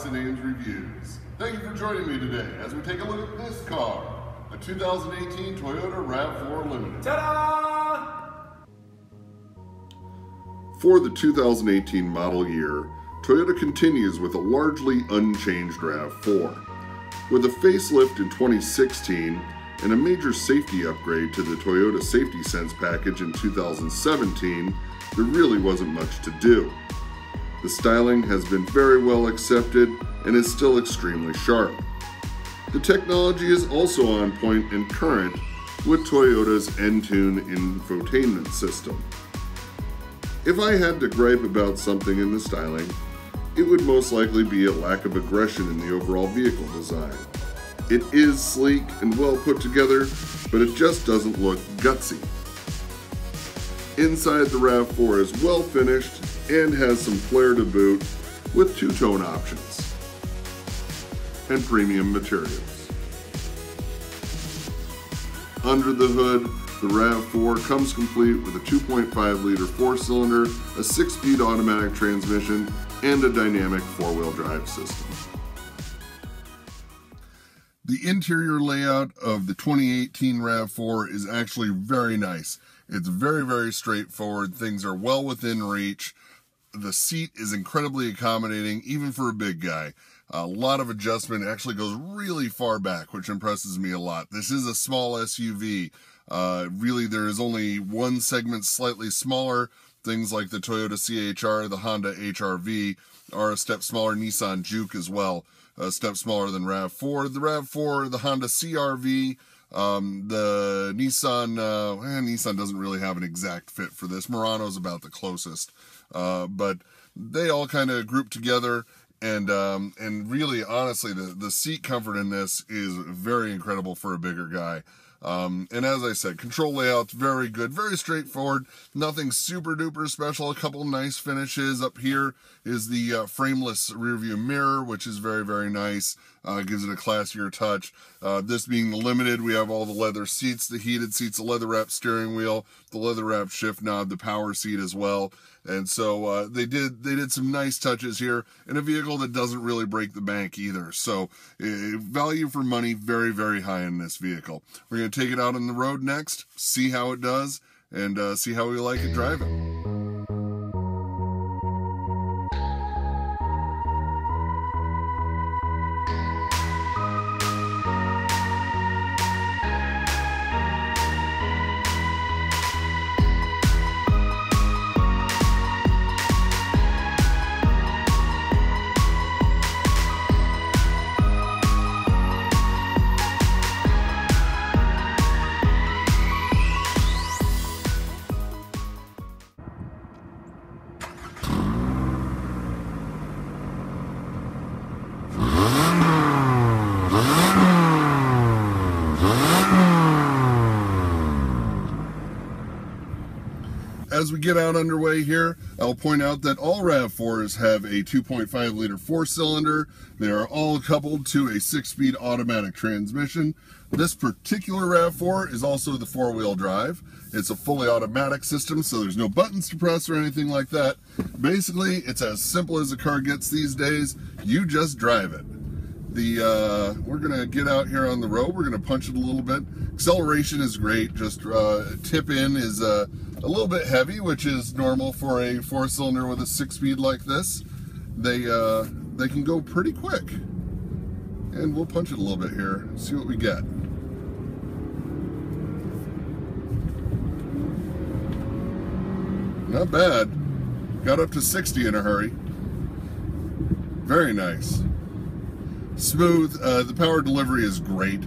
and Ames Reviews. Thank you for joining me today as we take a look at this car, a 2018 Toyota RAV4 Limited. Ta-da! For the 2018 model year, Toyota continues with a largely unchanged RAV4. With a facelift in 2016 and a major safety upgrade to the Toyota Safety Sense package in 2017, there really wasn't much to do. The styling has been very well accepted and is still extremely sharp. The technology is also on point and current with Toyota's Entune infotainment system. If I had to gripe about something in the styling, it would most likely be a lack of aggression in the overall vehicle design. It is sleek and well put together, but it just doesn't look gutsy. Inside, the RAV4 is well finished and has some flair to boot with two-tone options and premium materials. Under the hood, the RAV4 comes complete with a 2.5-liter four-cylinder, a 6-speed automatic transmission, and a dynamic four-wheel drive system. The interior layout of the 2018 RAV4 is actually very nice. It's very straightforward. Things are well within reach. The seat is incredibly accommodating, even for a big guy. A lot of adjustment. It actually goes really far back, which impresses me a lot. This is a small SUV. Really, there is only one segment slightly smaller. Things like the Toyota CHR, the Honda HR-V are a step smaller. Nissan Juke as well, a step smaller than RAV4. The RAV4, the Honda CR-V, the Nissan, Nissan doesn't really have an exact fit for this. Murano's about the closest, but they all kind of group together. And really, honestly, the seat comfort in this is very incredible for a bigger guy. And as I said, control layout's very good, very straightforward, nothing super duper special. A couple nice finishes. Up here is the frameless rear view mirror, which is very nice. Gives it a classier touch. This being the Limited, we have all the leather seats, the heated seats, the leather wrapped steering wheel, the leather wrapped shift knob, the power seat as well. And so they did some nice touches here in a vehicle that doesn't really break the bank either. So value for money, very high in this vehicle. We're going to take it out on the road next, see how it does, and see how we like it driving. As we get out underway here, I'll point out that all RAV4s have a 2.5-liter four-cylinder. They are all coupled to a 6-speed automatic transmission. This particular RAV4 is also the four-wheel drive. It's a fully automatic system, so there's no buttons to press or anything like that. Basically, it's as simple as a car gets these days. You just drive it. We're going to get out here on the road. We're going to punch it a little bit. Acceleration is great. Just tip in is a little bit heavy, which is normal for a four-cylinder with a 6-speed like this. They can go pretty quick. And we'll punch it a little bit here, see what we get. Not bad. Got up to 60 in a hurry. Very nice. Smooth. The power delivery is great.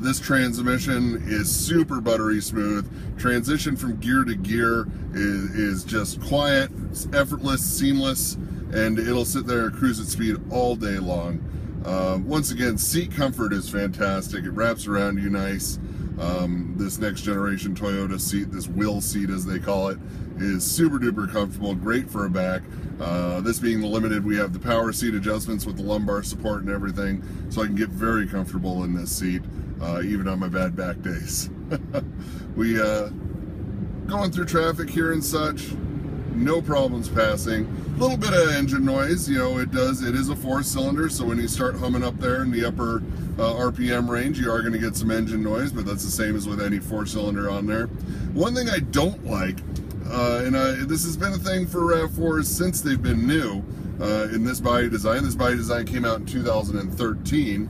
This transmission is super buttery smooth. Transition from gear to gear is just quiet, it's effortless, seamless, and it'll sit there at cruise at speed all day long. Once again, seat comfort is fantastic. It wraps around you nice. This next generation Toyota seat, this wheel seat as they call it, is super duper comfortable, great for a back. This being the Limited, we have the power seat adjustments with the lumbar support and everything, so I can get very comfortable in this seat, even on my bad back days. We going through traffic here and such, no problems passing. A little bit of engine noise, you know, it is a 4-cylinder, so when you start humming up there in the upper RPM range, you are going to get some engine noise, but that's the same as with any 4-cylinder on there. One thing I don't like, this has been a thing for RAV4s since they've been new in this body design. This body design came out in 2013.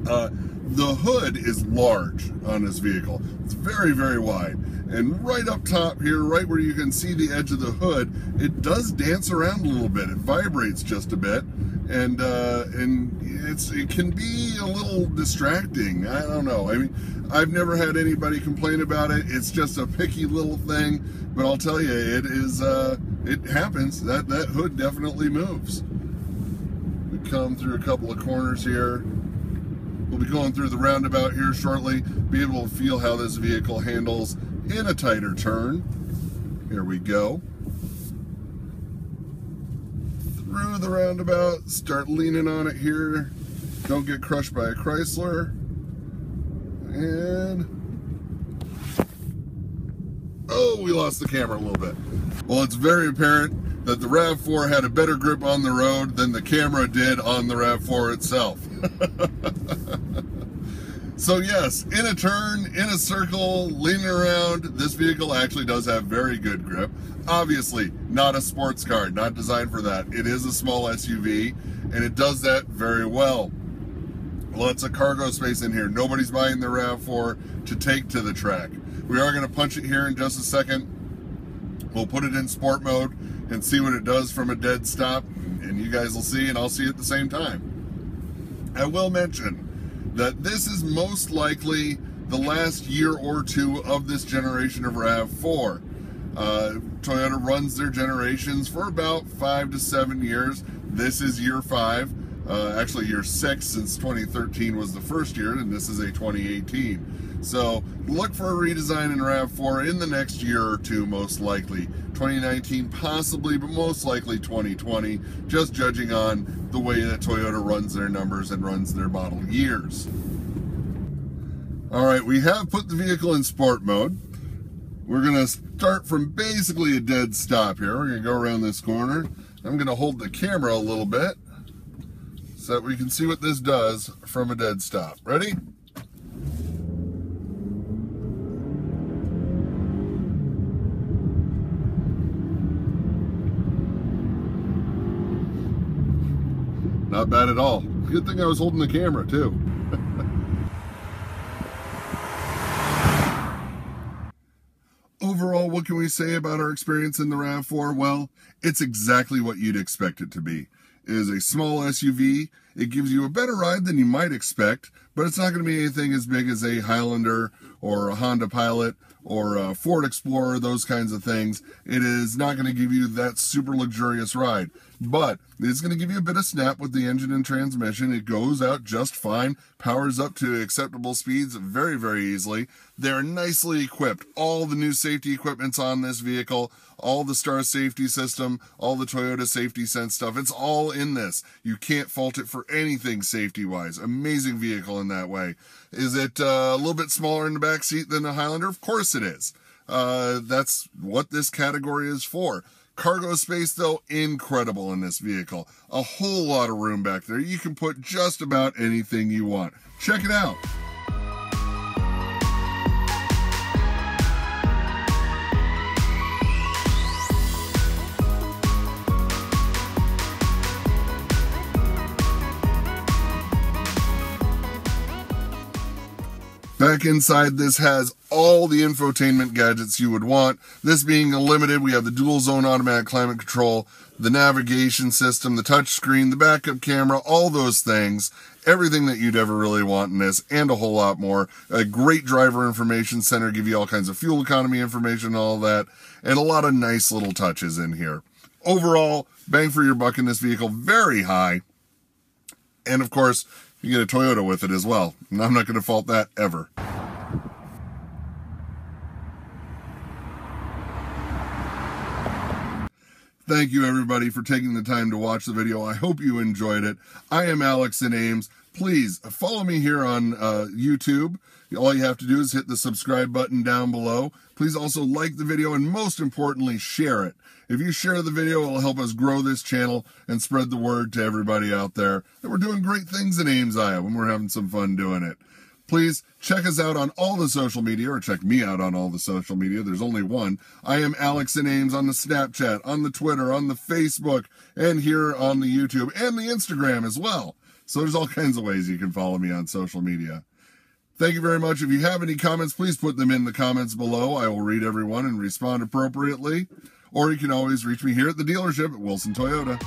The hood is large on this vehicle. It's very, very wide. And right up top here, right where you can see the edge of the hood, it does dance around a little bit. It vibrates just a bit. And it can be a little distracting. I don't know. I mean, I've never had anybody complain about it. It's just a picky little thing. But I'll tell you, it happens. That hood definitely moves. We come through a couple of corners here. We'll be going through the roundabout here shortly, be able to feel how this vehicle handles in a tighter turn. Here we go. Through the roundabout, start leaning on it here. Don't get crushed by a Chrysler. And, oh, we lost the camera a little bit. Well, it's very apparent that the RAV4 had a better grip on the road than the camera did on the RAV4 itself. So yes, in a turn, in a circle, leaning around, this vehicle actually does have very good grip. Obviously, not a sports car, not designed for that. It is a small SUV, and it does that very well. Lots of cargo space in here. Nobody's buying the RAV4 to take to the track. We are going to punch it here in just a second. We'll put it in sport mode and see what it does from a dead stop, and you guys will see, and I'll see at the same time. I will mention that this is most likely the last year or two of this generation of RAV4. Toyota runs their generations for about 5 to 7 years. This is year 5, actually year 6, since 2013 was the first year, and this is a 2018. So look for a redesign in RAV4 in the next year or two, most likely. 2019 possibly, but most likely 2020, just judging on the way that Toyota runs their numbers and runs their model years. All right, we have put the vehicle in sport mode. We're gonna start from basically a dead stop here. We're gonna go around this corner. I'm gonna hold the camera a little bit so that we can see what this does from a dead stop. Ready? Not bad at all. Good thing I was holding the camera too. Overall, what can we say about our experience in the RAV4? Well, it's exactly what you'd expect it to be. It is a small SUV. It gives you a better ride than you might expect, but it's not going to be anything as big as a Highlander or a Honda Pilot or a Ford Explorer, those kinds of things. It is not going to give you that super luxurious ride, but it's going to give you a bit of snap with the engine and transmission. It goes out just fine, powers up to acceptable speeds very, very easily. They're nicely equipped. All the new safety equipment's on this vehicle, all the Star Safety System, all the Toyota Safety Sense stuff. It's all in this. You can't fault it for anything safety-wise. Amazing vehicle in that way. Is it a little bit smaller in the back seat than the Highlander? Of course it is. That's what this category is for. Cargo space, though, incredible in this vehicle. A whole lot of room back there. You can put just about anything you want. Check it out. Back inside, this has all the infotainment gadgets you would want. This being a Limited, we have the dual zone automatic climate control, the navigation system, the touch screen, the backup camera, all those things. Everything that you'd ever really want in this, and a whole lot more. A great driver information center, give you all kinds of fuel economy information and all that, and a lot of nice little touches in here. Overall, bang for your buck in this vehicle, very high. And of course, you get a Toyota with it as well, and I'm not going to fault that ever. Thank you everybody for taking the time to watch the video. I hope you enjoyed it. I am Alex in Ames. please follow me here on YouTube. All you have to do is hit the subscribe button down below. Please also like the video and most importantly, share it. If you share the video, it will help us grow this channel and spread the word to everybody out there that we're doing great things in Ames, Iowa, and we're having some fun doing it. Please check us out on all the social media, or check me out on all the social media. There's only one. I am Alex in Ames on the Snapchat, on the Twitter, on the Facebook, and here on the YouTube and the Instagram as well. So there's all kinds of ways you can follow me on social media. Thank you very much. If you have any comments, please put them in the comments below. I will read everyone and respond appropriately. Or you can always reach me here at the dealership at Wilson Toyota.